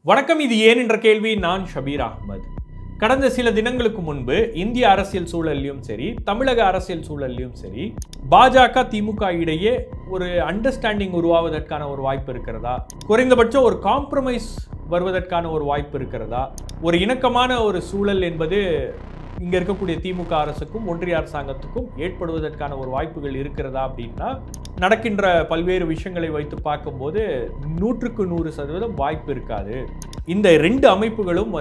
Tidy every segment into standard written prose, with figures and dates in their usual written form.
வணக்கம். இது ஏன் என்ற கேள்வி. நான் ஷபீர் அஹ்மத். கடந்த சில தினங்களுக்கு முன்பு இந்திய அரசியல் சூழல்லையும் சரி, தமிழக அரசியல் சூழல்லையும் சரி, பாஜக திமுக இடையே ஒரு அண்டர்ஸ்டாண்டிங் உருவாவதற்கான ஒரு வாய்ப்பு இருக்கிறதா, குறைந்தபட்சம் ஒரு காம்ப்ரமைஸ் வருவதற்கான ஒரு வாய்ப்பு இருக்கிறதா, ஒரு இணக்கமான ஒரு சூழல் என்பது இங்க இருக்கக்கூடிய திமுக அரசுக்கும் ஒன்றிய அரசாங்கத்துக்கும் ஏற்படுவதற்கான ஒரு வாய்ப்புகள் இருக்கிறதா அப்படின்னா, நடக்கின்ற பல்வேறு விஷயங்களை வைத்து பார்க்கும்போது 100க்கு 100% வாய்ப்பு இருக்காது. இந்த ரெண்டு அமைப்புகளும்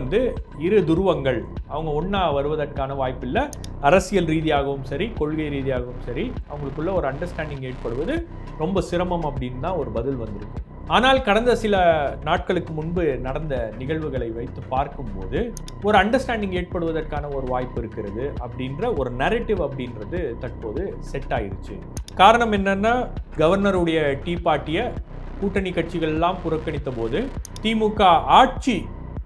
இரு துருவங்கள், அவங்க ஒன்றா வருவதற்கான வாய்ப்பு இல்லை. அரசியல் ரீதியாகவும் சரி, கொள்கை ரீதியாகவும் சரி, அவங்களுக்குள்ள ஒரு அண்டர்ஸ்டாண்டிங் ஏற்படுவது ரொம்ப சிரமம் அப்படின்னு தான் ஒரு பதில் வந்திருக்கும். ஆனால் கடந்த சில நாட்களுக்கு முன்பு நடந்த நிகழ்வுகளை வைத்து பார்க்கும்போது ஒரு அண்டர்ஸ்டாண்டிங் ஏற்படுவதற்கான ஒரு வாய்ப்பு இருக்கிறது அப்படின்ற ஒரு நரேட்டிவ் அப்படின்றது தற்போது செட் ஆயிருச்சு. காரணம் என்னன்னா, கவர்னருடைய டீ பார்ட்டியை கூட்டணி கட்சிகள் எல்லாம் புறக்கணித்த போது திமுக ஆட்சி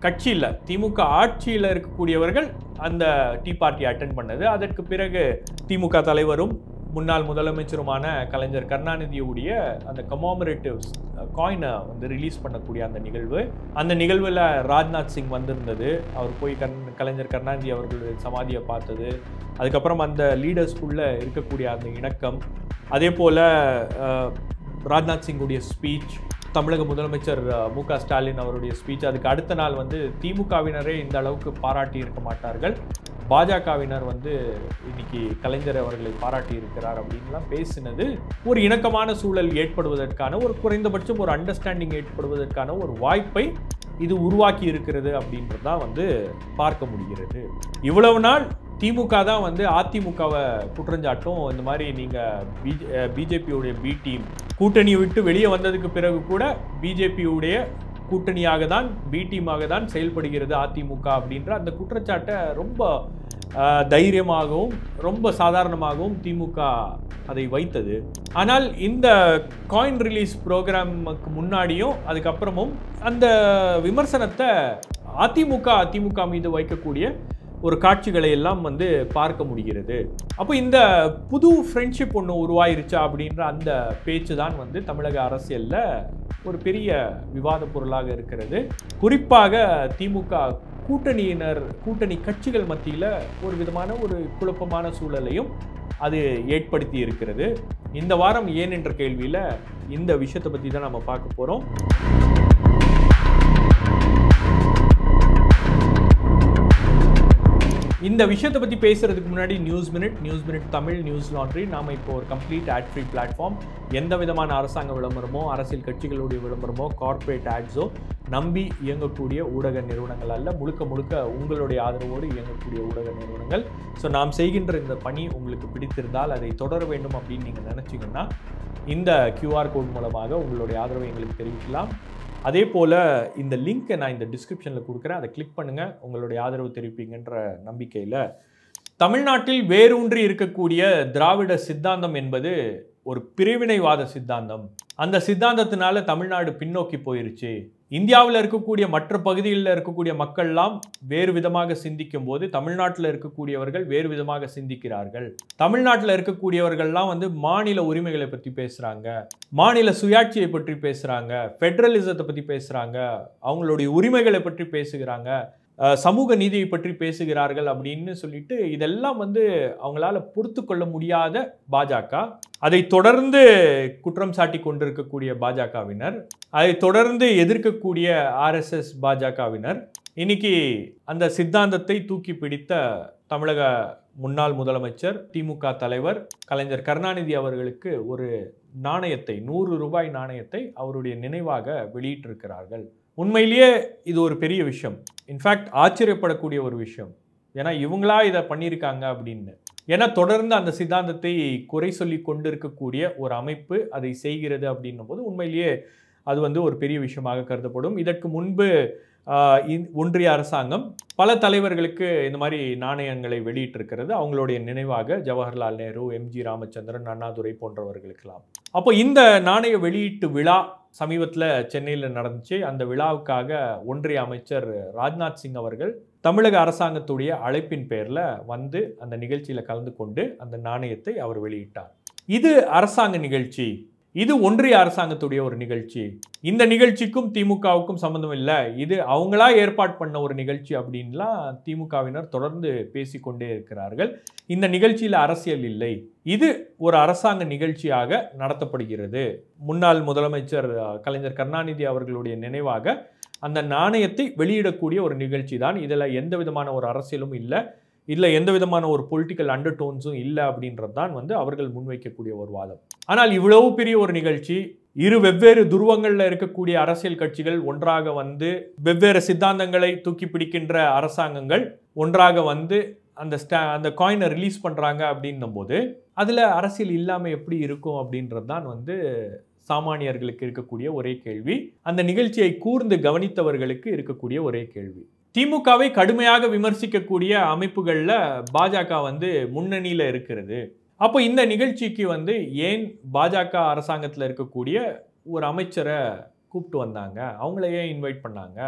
கட்சியில் திமுக ஆட்சியில் இருக்கக்கூடியவர்கள் அந்த டீ பார்ட்டியை அட்டென்ட் பண்ணது. அதற்கு பிறகு திமுக தலைவரும் முன்னாள் முதலமைச்சருமான கலைஞர் கருணாநிதியுடைய அந்த கமோமரேட்டிவ்ஸ் காயினை ரிலீஸ் பண்ணக்கூடிய அந்த நிகழ்வில் ராஜ்நாத் சிங் வந்திருந்தது. அவர் போய் கலைஞர் கருணாநிதி அவர்களுடைய சமாதியை பார்த்தது. அதுக்கப்புறம் அந்த லீடர்ஸ்குள்ளே இருக்கக்கூடிய அந்த இணக்கம், அதே போல் ராஜ்நாத் சிங்குடைய ஸ்பீச், தமிழக முதலமைச்சர் மு.க. ஸ்டாலின் அவருடைய ஸ்பீச், அதுக்கு அடுத்த நாள் திமுகவினரே இந்த அளவுக்கு பாராட்டி இருக்க மாட்டார்கள், பாஜகவினர் இன்னைக்கு கலைஞர் அவர்களை பாராட்டி இருக்கிறார் அப்படின்லாம் பேசினது ஒரு இணக்கமான சூழல் ஏற்படுவதற்கான, ஒரு குறைந்தபட்சம் ஒரு அண்டர்ஸ்டாண்டிங் ஏற்படுவதற்கான ஒரு வாய்ப்பை இது உருவாக்கி இருக்கிறது அப்படின்றது தான் பார்க்க முடிகிறது. இவ்வளவு நாள் திமுக தான் அதிமுகவை குற்றஞ்சாட்டும், இந்த மாதிரி நீங்கள் பிஜேபியுடைய பி டீம் கூட்டணியை விட்டு வெளியே வந்ததுக்கு பிறகு கூட பிஜேபியுடைய கூட்டணியாக தான், பி டீமாக தான் செயல்படுகிறது அதிமுக அப்படின்ற அந்த குற்றச்சாட்டை ரொம்ப தைரியமாகவும் ரொம்ப சாதாரணமாகவும் திமுக அதை வைத்தது. ஆனால் இந்த காயின் ரிலீஸ் ப்ரோக்ராமுக்கு முன்னாடியும் அதுக்கப்புறமும் அந்த விமர்சனத்தை அதிமுக மீது வைக்கக்கூடிய ஒரு காட்சிகளை எல்லாம் பார்க்க முடிகிறது. அப்போ இந்த புது ஃப்ரெண்ட்ஷிப் ஒன்று உருவாயிருச்சா அப்படின்ற அந்த பேச்சு தான் தமிழக அரசியலில் ஒரு பெரிய விவாத பொருளாக இருக்கிறது. குறிப்பாக திமுக கூட்டணி கட்சிகள் மத்தியில் ஒரு விதமான ஒரு குழப்பமான சூழலையும் அது ஏற்படுத்தி இருக்கிறது. இந்த வாரம் ஏன் என்ற கேள்வியில் இந்த விஷயத்தை பற்றி தான் நம்ம பார்க்க போகிறோம். இந்த விஷயத்தை பற்றி பேசுறதுக்கு முன்னாடி news minute Tamil, news laundry, நாம் இப்போ ஒரு கம்ப்ளீட் ஆட் ஃப்ரீ பிளாட்ஃபார்ம். எந்த விதமான அரசாங்க விளம்பரமோ, அரசியல் கட்சிகளுடைய விளம்பரமோ, கார்ப்பரேட் ஆட்ஸோ நம்பி இயங்கக்கூடிய ஊடக நிறுவனங்கள் அல்ல, முழுக்க உங்களுடைய ஆதரவோடு இயங்கக்கூடிய ஊடக நிறுவனங்கள். ஸோ நாம் செய்கின்ற இந்த பணி உங்களுக்கு பிடித்திருந்தால் அதை தொடர வேண்டும் அப்படின்னு நீங்கள் நினச்சிங்கன்னா இந்த QR கோட் மூலமாக உங்களுடைய ஆதரவை எங்களுக்கு தெரிவிக்கலாம். அதே போல் இந்த லிங்க்கை நான் இந்த டிஸ்கிரிப்ஷனில் கொடுக்குறேன், அதை கிளிக் பண்ணுங்கள், உங்களுடைய ஆதரவு தெரிவிப்பீங்கன்ற நம்பிக்கையில். தமிழ்நாட்டில் வேரூன்றி இருக்கக்கூடிய திராவிட சித்தாந்தம் என்பது ஒரு பிரிவினைவாத சித்தாந்தம். அந்த சித்தாந்தத்தினால தமிழ்நாடு பின்னோக்கி போயிருச்சு. இந்தியாவில் இருக்கக்கூடிய மற்ற பகுதிகளில் இருக்கக்கூடிய மக்கள்லாம் வேறு விதமாக சிந்திக்கும் போது தமிழ்நாட்டில் இருக்கக்கூடியவர்கள் வேறு விதமாக சிந்திக்கிறார்கள். தமிழ்நாட்டில் இருக்கக்கூடியவர்கள்லாம் மாநில உரிமைகளை பற்றி பேசுகிறாங்க, மாநில சுயாட்சியை பற்றி பேசுகிறாங்க, ஃபெடரலிசத்தை பற்றி பேசுகிறாங்க, அவங்களுடைய உரிமைகளை பற்றி பேசுகிறாங்க, சமூக நீதியை பற்றி பேசுகிறார்கள் அப்படின்னு சொல்லிட்டு இதெல்லாம் அவங்களால பொறுத்து கொள்ள முடியாத பாஜக, அதை தொடர்ந்து குற்றம் சாட்டி கொண்டிருக்கக்கூடிய பாஜகவினர், அதை தொடர்ந்து எதிர்க்கக்கூடிய RSS பாஜகவினர், இன்னைக்கு அந்த சித்தாந்தத்தை தூக்கி பிடித்த தமிழக முன்னாள் முதலமைச்சர் திமுக தலைவர் கலைஞர் கருணாநிதி அவர்களுக்கு ஒரு நாணயத்தை, 100 ரூபாய் நாணயத்தை அவருடைய நினைவாக வெளியிட்டிருக்கிறார்கள். உண்மையிலேயே இது ஒரு பெரிய விஷயம். இன்ஃபேக்ட் ஆச்சரியப்படக்கூடிய ஒரு விஷயம். ஏன்னா இவங்களா இதை பண்ணியிருக்காங்க அப்படின்னு. ஏன்னா தொடர்ந்து அந்த சித்தாந்தத்தை குறை சொல்லி கொண்டு இருக்கக்கூடிய ஒரு அமைப்பு அதை செய்கிறது அப்படின்னும் போது உண்மையிலேயே அது ஒரு பெரிய விஷயமாக கருதப்படும். இதற்கு முன்பு ஒன்றிய அரசாங்கம் பல தலைவர்களுக்கு இந்த மாதிரி நாணயங்களை வெளியிட்டிருக்கிறது, அவங்களுடைய நினைவாக. ஜவஹர்லால் நேரு, MG ராமச்சந்திரன், அண்ணாதுரை போன்றவர்களுக்கெல்லாம். அப்போ இந்த நாணய வெளியீட்டு விழா சமீபத்தில் சென்னையில் நடந்துச்சு. அந்த விழாவுக்காக ஒன்றிய அமைச்சர் ராஜ்நாத் சிங் அவர்கள் தமிழக அரசாங்கத்துடைய அழைப்பின் பேரில் அந்த நிகழ்ச்சியில் கலந்து கொண்டு அந்த நாணயத்தை அவர் வெளியிட்டார். இது அரசாங்க நிகழ்ச்சி, இது ஒன்றிய அரசாங்கத்துடைய ஒரு நிகழ்ச்சி. இந்த நிகழ்ச்சிக்கும் திமுகவுக்கும் சம்பந்தம் இல்லை, இது அவங்களா ஏற்பாடு பண்ண ஒரு நிகழ்ச்சி அப்படின்லாம் திமுகவினர் தொடர்ந்து பேசிக்கொண்டே இருக்கிறார்கள். இந்த நிகழ்ச்சியில் அரசியல் இல்லை, இது ஒரு அரசாங்க நிகழ்ச்சியாக நடத்தப்படுகிறது. முன்னாள் முதலமைச்சர் கலைஞர் கருணாநிதி அவர்களுடைய நினைவாக அந்த நாணயத்தை வெளியிடக்கூடிய ஒரு நிகழ்ச்சி தான். இதில் எந்த விதமான ஒரு அரசியலும் இல்லை, இதில் எந்த விதமான ஒரு பொலிட்டிக்கல் அண்டர் டோன்ஸும் இல்லை அப்படின்றது தான் அவர்கள் முன்வைக்கக்கூடிய ஒரு வாதம். ஆனால் இவ்வளவு பெரிய ஒரு நிகழ்ச்சி, இரு வெவ்வேறு துருவங்களில் இருக்கக்கூடிய அரசியல் கட்சிகள் ஒன்றாக வந்து, வெவ்வேறு சித்தாந்தங்களை தூக்கி பிடிக்கின்ற அரசாங்கங்கள் ஒன்றாக வந்து அந்த காயினை ரிலீஸ் பண்ணுறாங்க அப்படின்னும் போது அதில் அரசியல் இல்லாமல் எப்படி இருக்கும் அப்படின்றது தான் சாமானியர்களுக்கு இருக்கக்கூடிய ஒரே கேள்வி. அந்த நிகழ்ச்சியை கூர்ந்து கவனித்தவர்களுக்கு இருக்கக்கூடிய ஒரே கேள்வி. திமுகவை கடுமையாக விமர்சிக்கக்கூடிய அமைப்புகளில் பாஜக முன்னணியில் இருக்கிறது. அப்போ இந்த நிகழ்ச்சிக்கு ஏன் பாஜக அரசாங்கத்தில் இருக்கக்கூடிய ஒரு அமைச்சரை கூப்பிட்டு வந்தாங்க, அவங்கள ஏன் இன்வைட் பண்ணாங்க?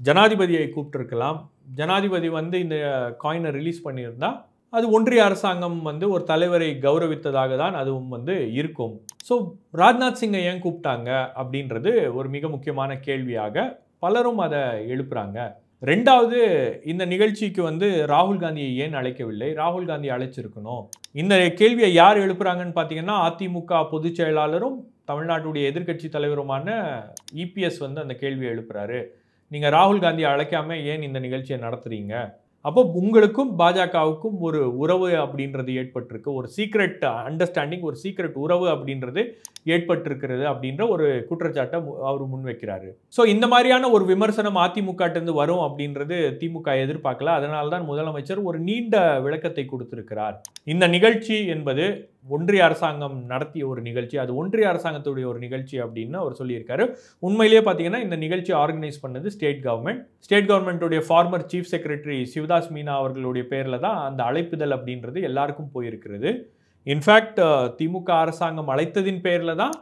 ஜனாதிபதியை கூப்பிட்டுருக்கலாம். ஜனாதிபதி இந்த காயினை ரிலீஸ் பண்ணியிருந்தா அது ஒன்றிய அரசாங்கம் ஒரு தலைவரை கௌரவித்ததாக தான் அதுவும் இருக்கும். ஸோ ராஜ்நாத் சிங்கை ஏன் கூப்பிட்டாங்க அப்படின்றது ஒரு மிக முக்கியமான கேள்வியாக பலரும் அதை எழுப்புறாங்க. ரெண்டாவது, இந்த நிகழ்ச்சிக்கு ராகுல் காந்தியை ஏன் அழைக்கவில்லை? ராகுல் காந்தி அழைச்சிருக்கணும். இந்த கேள்வியை யார் எழுப்புறாங்கன்னு பார்த்தீங்கன்னா, அதிமுக பொதுச் செயலாளரும் தமிழ்நாட்டுடைய எதிர்க்கட்சி தலைவருமான இபிஎஸ் அந்த கேள்வியை எழுப்புறாரு. நீங்கள் ராகுல் காந்தியை அழைக்காம ஏன் இந்த நிகழ்ச்சியை நடத்துறீங்க? அப்போ உங்களுக்கும் பாஜகவுக்கும் ஒரு உறவு அப்படின்றது ஏற்பட்டிருக்கு, ஒரு சீக்ரெட் அண்டர்ஸ்டாண்டிங், ஒரு சீக்ரெட் உறவு அப்படின்றது ஏற்பட்டிருக்கிறது அப்படின்ற ஒரு குற்றச்சாட்டை அவர் முன்வைக்கிறாரு. ஸோ இந்த மாதிரியான ஒரு விமர்சனம் அதிமுகட்டிருந்து வரும் அப்படின்றது திமுக எதிர்பார்க்கல. அதனால தான் முதலமைச்சர் ஒரு நீண்ட விளக்கத்தை கொடுத்திருக்கிறார். இந்த நிகழ்ச்சி என்பது ஒன்றிய அரசாங்கம் நடத்திய ஒரு நிகழ்ச்சி, அது ஒன்றிய அரசாங்கத்துடைய ஒரு நிகழ்ச்சி அப்படின்னு அவர் சொல்லியிருக்காரு. உண்மையிலேயே பார்த்தீங்கன்னா இந்த நிகழ்ச்சி ஆர்கனைஸ் பண்ணது ஸ்டேட் கவர்மெண்ட்டுடைய former chief secretary Sivadas Meena அவர்களுடைய பேரில் தான் அந்த அழைப்புதல் அப்படின்றது எல்லாருக்கும் போயிருக்கிறது. இன்ஃபேக்ட் திமுக அரசாங்கம் அழைத்ததின் பேரில் தான்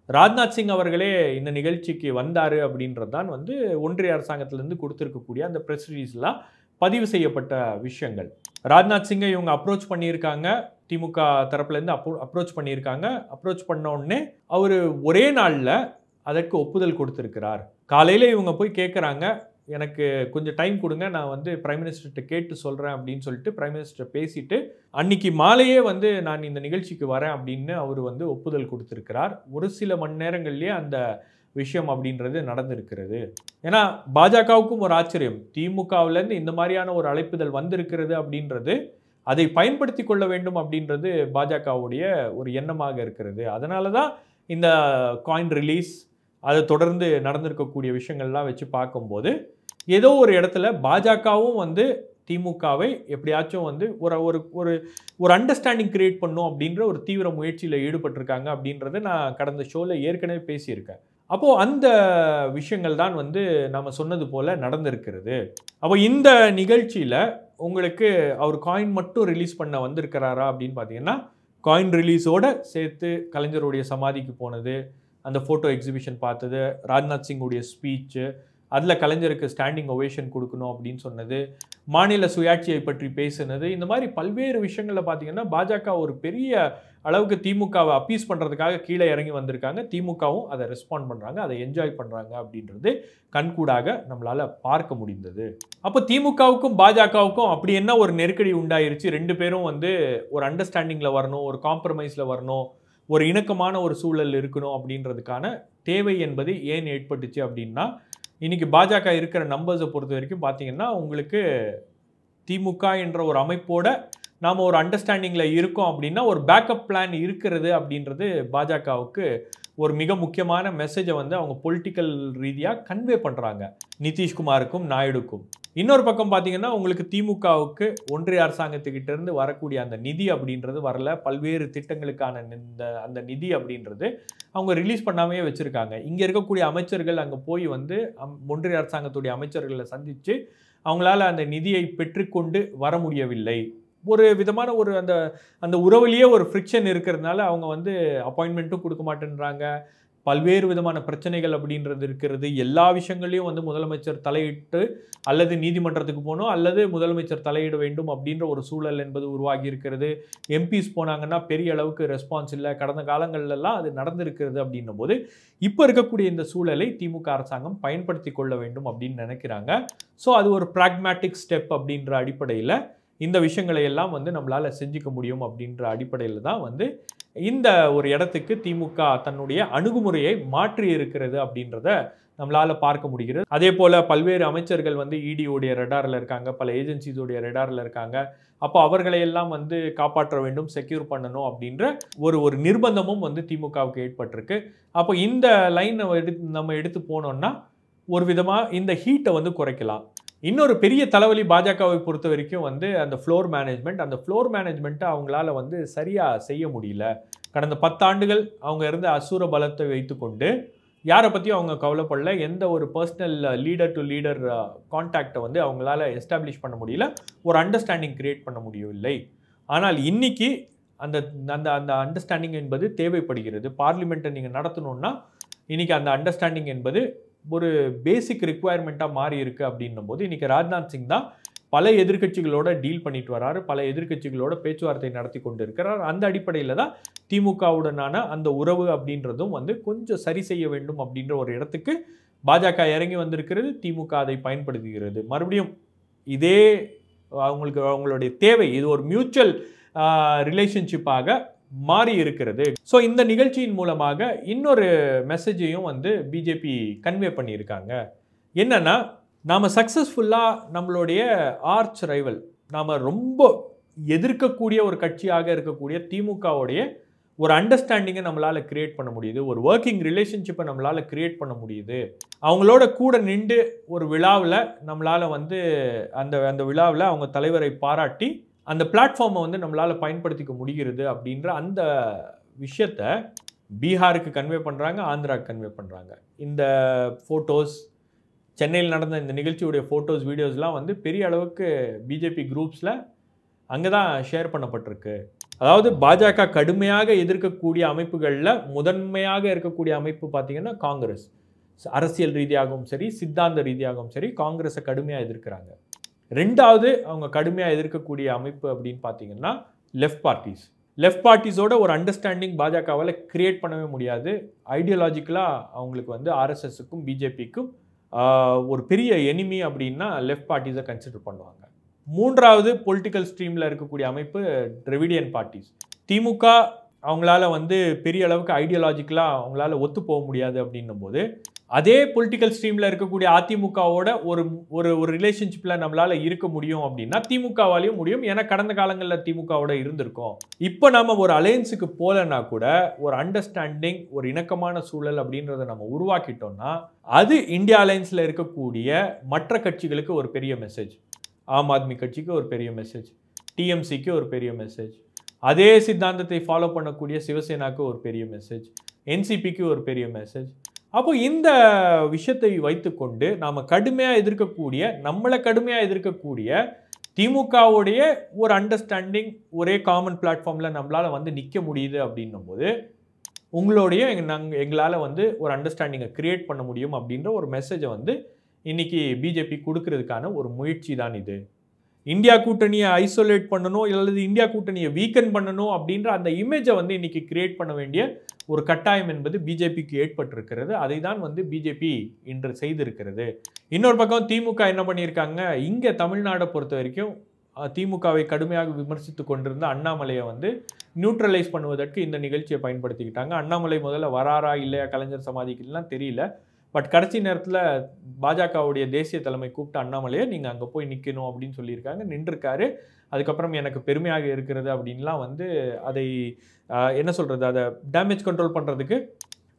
ராஜ்நாத் சிங் அவர்களே இந்த நிகழ்ச்சிக்கு வந்தார் அப்படின்றது தான் ஒன்றிய அரசாங்கத்திலேருந்து கொடுத்துருக்கக்கூடிய அந்த ப்ரெஸ் ரிலீஸ்லாம் பதிவு செய்யப்பட்ட விஷயங்கள். ராஜ்நாத் சிங்கை இவங்க அப்ரோச் பண்ணியிருக்காங்க, திமுக தரப்புலேருந்து அப்ரோச் பண்ணியிருக்காங்க. அப்ரோச் பண்ண உடனே அவர் ஒரே நாளில் அதற்கு ஒப்புதல் கொடுத்துருக்கிறார். காலையில் இவங்க போய் கேட்குறாங்க, எனக்கு கொஞ்சம் டைம் கொடுங்க, நான் பிரைம் மினிஸ்டர்கிட்ட கேட்டு சொல்கிறேன் அப்படின்னு சொல்லிட்டு பிரைம் மினிஸ்டர் பேசிட்டு அன்னைக்கு மாலையே நான் இந்த நிகழ்ச்சிக்கு வரேன் அப்படின்னு அவர் ஒப்புதல் கொடுத்துருக்கிறார். ஒரு சில மணி நேரங்கள்லேயே அந்த விஷயம் அப்படின்றது நடந்திருக்கிறது. ஏன்னா பாஜகவுக்கும் ஒரு ஆச்சரியம், திமுகவிலேருந்து இந்த மாதிரியான ஒரு அழைப்புதல் வந்திருக்கிறது அப்படின்றது, அதை பயன்படுத்தி கொள்ள வேண்டும் அப்படின்றது பாஜகவுடைய ஒரு எண்ணமாக இருக்கிறது. அதனால தான் இந்த காயின் ரிலீஸ், அதை தொடர்ந்து நடந்திருக்கக்கூடிய விஷயங்கள்லாம் வச்சு பார்க்கும்போது ஏதோ ஒரு இடத்துல பாஜகவும் திமுகவை எப்படியாச்சும் ஒரு அண்டர்ஸ்டாண்டிங் கிரியேட் பண்ணும் அப்படின்ற ஒரு தீவிர முயற்சியில் ஈடுபட்டிருக்காங்க அப்படின்றத நான் கடந்த ஷோவில் ஏற்கனவே பேசியிருக்கேன். அப்போது அந்த விஷயங்கள் தான் நம்ம சொன்னது போல் நடந்திருக்கிறது. அப்போ இந்த நிகழ்ச்சியில் உங்களுக்கு அவர் காயின் மட்டும் ரிலீஸ் பண்ண வந்திருக்கிறாரா அப்படின்னு பார்த்தீங்கன்னா, காயின் ரிலீஸோடு சேர்த்து கலைஞருடைய சமாதிக்கு போனது, அந்த ஃபோட்டோ எக்ஸிபிஷன் பார்த்தது, ராஜ்நாத் சிங்குடைய ஸ்பீச்சு, அதில் கலைஞருக்கு ஸ்டாண்டிங் ஒவேஷன் கொடுக்கணும் அப்படின்னு சொன்னது, மாநில சுயாட்சியை பற்றி பேசுனது, இந்த மாதிரி பல்வேறு விஷயங்களில் பார்த்தீங்கன்னா பாஜக ஒரு பெரிய அளவுக்கு திமுகவை அப்பீஸ் பண்ணுறதுக்காக கீழே இறங்கி வந்திருக்காங்க. திமுகவும் அதை ரெஸ்பாண்ட் பண்ணுறாங்க, அதை என்ஜாய் பண்ணுறாங்க அப்படின்றது கண்கூடாக நம்மளால் பார்க்க முடிந்தது. அப்போ திமுகவுக்கும் பாஜகவுக்கும் அப்படி என்ன ஒரு நெருக்கடி உண்டாயிருச்சு? ரெண்டு பேரும் ஒரு அண்டர்ஸ்டாண்டிங்கில் வரணும், ஒரு காம்ப்ரமைஸில் வரணும், ஒரு இணக்கமான ஒரு சூழல் இருக்கணும் அப்படின்றதுக்கான தேவை என்பது ஏன் ஏற்பட்டுச்சு அப்படின்னா, இன்னைக்கு பாஜக இருக்கிற நம்பர்ஸை பொறுத்த வரைக்கும் பார்த்தீங்கன்னா, உங்களுக்கு திமுக என்ற ஒரு அமைப்போட நாம் ஒரு அண்டர்ஸ்டாண்டிங்கில் இருக்கோம் அப்படின்னா ஒரு பேக்கப் பிளான் இருக்கிறது அப்படின்றது பாஜகவுக்கு ஒரு மிக முக்கியமான மெசேஜை அவங்க பொலிட்டிக்கல் ரீதியாக கன்வே பண்ணுறாங்க நிதிஷ்குமாருக்கும் நாயுடுக்கும். இன்னொரு பக்கம் பார்த்தீங்கன்னா, உங்களுக்கு திமுகவுக்கு ஒன்றிய அரசாங்கத்துக்கிட்ட இருந்து வரக்கூடிய அந்த நிதி அப்படின்றது வரல, பல்வேறு திட்டங்களுக்கான அந்த நிதி அப்படின்றது அவங்க ரிலீஸ் பண்ணாமே வச்சுருக்காங்க. இங்கே இருக்கக்கூடிய அமைச்சர்கள் அங்கே போய் ஒன்றிய அரசாங்கத்துடைய அமைச்சர்களை சந்தித்து அவங்களால அந்த நிதியை பெற்றுக்கொண்டு வர முடியவில்லை. ஒரு விதமான ஒரு அந்த உறவுலேயே ஒரு ஃப்ரிக்ஷன் இருக்கிறதுனால அவங்க அப்பாயின்மெண்ட்டும் கொடுக்க மாட்டேன்றாங்க, பல்வேறு விதமான பிரச்சனைகள் அப்படின்றது இருக்கிறது. எல்லா விஷயங்களையும் வந்து முதலமைச்சர் தலையிட்டு அல்லது நீதிமன்றத்துக்கு போகணும் அல்லது முதலமைச்சர் தலையிட வேண்டும் அப்படின்ற ஒரு சூழல் என்பது உருவாகி இருக்கிறது. எம்பிஸ் போனாங்கன்னா பெரிய அளவுக்கு ரெஸ்பான்ஸ் இல்லை. கடந்த காலங்கள்லாம் அது நடந்திருக்கிறது அப்படின்னும் போது இப்போ இருக்கக்கூடிய இந்த சூழலை திமுக அரசாங்கம் பயன்படுத்தி கொள்ள வேண்டும் அப்படின்னு நினைக்கிறாங்க. ஸோ அது ஒரு பிராக்மேட்டிக் ஸ்டெப் அப்படின்ற அடிப்படையில் இந்த விஷயங்களை எல்லாம் வந்து நம்மளால் செஞ்சுக்க முடியும் அப்படின்ற அடிப்படையில் தான் வந்து இந்த ஒரு இடத்துக்கு திமுக தன்னுடைய அணுகுமுறையை மாற்றி இருக்கிறது அப்படின்றத நம்மளால் பார்க்க முடிகிறது. அதே போல் பல்வேறு அமைச்சர்கள் வந்து இடியோடைய ரெடாரில் இருக்காங்க, பல ஏஜென்சிஸோடைய ரெடாரில் இருக்காங்க. அப்போ அவர்களையெல்லாம் வந்து காப்பாற்ற வேண்டும், செக்யூர் பண்ணணும் அப்படின்ற ஒரு நிர்பந்தமும் வந்து திமுகவுக்கு ஏற்பட்டிருக்கு. அப்போ இந்த லைனை நம்ம எடுத்து போனோம்னா ஒரு விதமாக இந்த ஹீட்டை வந்து குறைக்கலாம். இன்னொரு பெரிய தலைவலி பாஜகவை பொறுத்த வரைக்கும் வந்து அந்த ஃப்ளோர் மேனேஜ்மெண்ட். அந்த ஃப்ளோர் மேனேஜ்மெண்ட்டை அவங்களால வந்து சரியாக செய்ய முடியல. கடந்த 10 ஆண்டுகள் அவங்க இருந்த அசுர பலத்தை வைத்துக்கொண்டு யாரை பற்றியும் அவங்க கவலைப்படல. எந்த ஒரு பர்சனல் லீடர் டு லீடர் கான்டாக்டை வந்து அவங்களால எஸ்டாப்ளிஷ் பண்ண முடியல. ஒரு அண்டர்ஸ்டாண்டிங் கிரியேட் பண்ண முடியவில்லை. ஆனால் இன்னைக்கு அந்த அந்த அந்த அண்டர்ஸ்டாண்டிங் என்பது தேவைப்படுகிறது. பார்லிமெண்ட்டை நீங்கள் நடத்தணும்னா இன்னைக்கு அந்த அண்டர்ஸ்டாண்டிங் என்பது ஒரு பேசிக் ரிக்குவயர்மெண்ட்டாக மாறி இருக்குது அப்படின்னும் போது இன்றைக்கி ராஜ்நாத் சிங் தான் பல எதிர்க்கட்சிகளோட டீல் பண்ணிட்டு வராரு, பல எதிர்க்கட்சிகளோட பேச்சுவார்த்தை நடத்தி கொண்டு இருக்கிறார். அந்த அடிப்படையில் தான் திமுகவுடனான அந்த உறவு அப்படின்றதும் வந்து கொஞ்சம் சரி செய்ய வேண்டும் அப்படின்ற ஒரு இடத்துக்கு பாஜக இறங்கி வந்திருக்கிறது. திமுக அதை பயன்படுத்துகிறது. மறுபடியும் இதே அவங்களுடைய தேவை, இது ஒரு மியூச்சுவல் ரிலேஷன்ஷிப்பாக மாறி இருக்கிறது. ஸோ இந்த நிகழ்ச்சியின் மூலமாக இன்னொரு மெசேஜையும் வந்து பிஜேபி கன்வே பண்ணியிருக்காங்க. என்னன்னா, நாம் சக்ஸஸ்ஃபுல்லாக நம்மளுடைய ஆர்ச் ரைவல், நாம் ரொம்ப எதிர்க்கக்கூடிய ஒரு கட்சியாக இருக்கக்கூடிய திமுகவுடைய ஒரு அண்டர்ஸ்டாண்டிங்கை நம்மளால் கிரியேட் பண்ண முடியுது. ஒரு ஒர்க்கிங் ரிலேஷன்ஷிப்பை நம்மளால் கிரியேட் பண்ண முடியுது. அவங்களோட கூட நின்று ஒரு விழாவில் நம்மளால் வந்து அந்த விழாவில் அவங்க தலைவரை பாராட்டி அந்த பிளாட்ஃபார்மை வந்து நம்மளால் பயன்படுத்திக்க முடிகிறது அப்படின்ற அந்த விஷயத்த பீகாருக்கு கன்வே பண்ணுறாங்க, ஆந்திராவுக்கு கன்வே பண்ணுறாங்க. இந்த ஃபோட்டோஸ், சென்னையில் நடந்த இந்த நிகழ்ச்சியுடைய ஃபோட்டோஸ், வீடியோஸ்லாம் வந்து பெரிய அளவுக்கு பிஜேபி குரூப்ஸில் அங்கே தான் ஷேர் பண்ணப்பட்டிருக்கு. அதாவது பாஜக கடுமையாக எதிர்க்கக்கூடிய அமைப்புகளில் முதன்மையாக இருக்கக்கூடிய அமைப்பு பார்த்திங்கன்னா காங்கிரஸ். அரசியல் ரீதியாகவும் சரி, சித்தாந்த ரீதியாகவும் சரி, காங்கிரஸை கடுமையாக எதிர்க்கிறாங்க. ரெண்டாவது அவங்க கடுமையாக எதிர்க்கக்கூடிய அமைப்பு அப்படின்னு பார்த்தீங்கன்னா லெஃப்ட் பார்ட்டிஸ். லெஃப்ட் பார்ட்டிஸோட ஒரு அண்டர்ஸ்டாண்டிங் பாஜகவால் கிரியேட் பண்ணவே முடியாது. ஐடியாலஜிக்கலாக அவங்களுக்கு வந்து ஆர்எஸ்எஸ்க்கும் பிஜேபிக்கும் ஒரு பெரிய எனிமி அப்படின்னா லெஃப்ட் பார்ட்டிஸை கன்சிடர் பண்ணுவாங்க. மூன்றாவது பொலிட்டிக்கல் ஸ்ட்ரீமில் இருக்கக்கூடிய அமைப்பு திராவிடியன் பார்ட்டிஸ். திமுக அவங்களால வந்து பெரிய அளவுக்கு ஐடியாலஜிக்கலாக அவங்களால ஒத்து போக முடியாது அப்படின்னும் போது அதே பொலிட்டிக்கல் ஸ்ட்ரீமில் இருக்கக்கூடிய அதிமுகவோட ஒரு ரிலேஷன்ஷிப்பில் நம்மளால் இருக்க முடியும் அப்படின்னா திமுகவாலையும் முடியும். ஏன்னா கடந்த காலங்களில் திமுகவோட இருந்திருக்கோம். இப்போ நம்ம ஒரு அலையன்ஸுக்கு போகலன்னா கூட ஒரு அண்டர்ஸ்டாண்டிங், ஒரு இணக்கமான சூழல் அப்படின்றத நம்ம உருவாக்கிட்டோம்னா அது இந்தியா அலையன்ஸில் இருக்கக்கூடிய மற்ற கட்சிகளுக்கு ஒரு பெரிய மெசேஜ். ஆம் ஆத்மி கட்சிக்கு ஒரு பெரிய மெசேஜ், டிஎம்சிக்கு ஒரு பெரிய மெசேஜ், அதே சித்தாந்தத்தை ஃபாலோ பண்ணக்கூடிய சிவசேனாக்கு ஒரு பெரிய மெசேஜ், என்சிபிக்கு ஒரு பெரிய மெசேஜ். அப்போ இந்த விஷயத்தை வைத்துக்கொண்டு நாம் நம்மளை கடுமையாக எதிர்க்கக்கூடிய திமுகவுடைய ஒரு அண்டர்ஸ்டாண்டிங், ஒரே காமன் பிளாட்ஃபார்மில் நம்மளால் வந்து நிற்க முடியுது அப்படின்னும் போது உங்களுடைய எங்களால் வந்து ஒரு அண்டர்ஸ்டாண்டிங்கை கிரியேட் பண்ண முடியும் அப்படின்ற ஒரு மெசேஜை வந்து இன்னைக்கு பிஜேபி கொடுக்கறதுக்கான ஒரு முயற்சி தான் இது. இந்தியா கூட்டணியை ஐசோலேட் பண்ணணும் அல்லது இந்தியா கூட்டணியை வீக்கன் பண்ணணும் அப்படின்ற அந்த இமேஜை வந்து இன்னைக்கு கிரியேட் பண்ண வேண்டிய ஒரு கட்டாயம் என்பது பிஜேபிக்கு ஏற்பட்டிருக்கிறது. அதை தான் வந்து பிஜேபி இன்று செய்திருக்கிறது. இன்னொரு பக்கம் திமுக என்ன பண்ணியிருக்காங்க, இங்கே தமிழ்நாடை பொறுத்த வரைக்கும் திமுகவை கடுமையாக விமர்சித்து கொண்டிருந்த அண்ணாமலையை வந்து நியூட்ரலைஸ் பண்ணுவதற்கு இந்த நிகழ்ச்சியை பயன்படுத்திக்கிட்டாங்க. அண்ணாமலை முதல்ல வராரா இல்லையா கலைஞர் சமாதிக்கெல்லாம் தெரியல. பட் கடைசி நேரத்தில் பாஜகவுடைய தேசிய தலைமை கூப்பிட்டு அண்ணாமலையை நீங்கள் அங்கே போய் நிற்கணும் அப்படின்னு சொல்லியிருக்காங்க. நின்றுருக்காரு. அதுக்கப்புறம் எனக்கு பெருமையாக இருக்கிறது அப்படின்லாம் வந்து அதை என்ன சொல்கிறது, அதை டேமேஜ் கண்ட்ரோல் பண்ணுறதுக்கு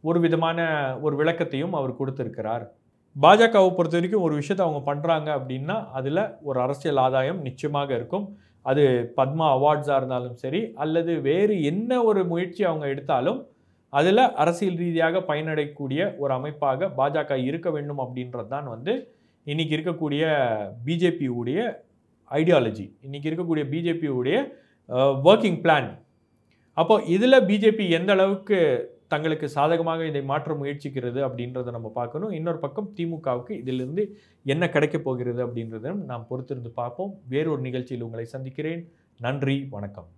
ஒரு விதமான ஒரு விளக்கத்தையும் அவர் கொடுத்துருக்கிறார். பாஜகவை பொறுத்த வரைக்கும் ஒரு விஷயத்தை அவங்க பண்ணுறாங்க அப்படின்னா அதில் ஒரு அரசியல் ஆதாயம் நிச்சயமாக இருக்கும். அது பத்மா அவார்ட்ஸாக இருந்தாலும் சரி அல்லது வேறு என்ன ஒரு முயற்சி அவங்க எடுத்தாலும் அதில் அரசியல் ரீதியாக பயனடையக்கூடிய ஒரு அமைப்பாக பாஜக இருக்க வேண்டும் அப்படின்றது தான் வந்து இன்றைக்கி இருக்கக்கூடிய பிஜேபியுடைய ஐடியாலஜி, இன்றைக்கி இருக்கக்கூடிய பிஜேபியுடைய ஒர்க்கிங் பிளான். அப்போ இதில் பிஜேபி எந்த அளவுக்கு தங்களுக்கு சாதகமாக இதை மாற்ற முயற்சிக்கிறது அப்படின்றத நம்ம பார்க்கணும். இன்னொரு பக்கம் திமுகவுக்கு இதிலிருந்து என்ன கிடைக்கப் போகிறது அப்படின்றதையும் நாம் பொறுத்திருந்து பார்ப்போம். வேறொரு நிகழ்ச்சியில் உங்களை சந்திக்கிறேன். நன்றி, வணக்கம்.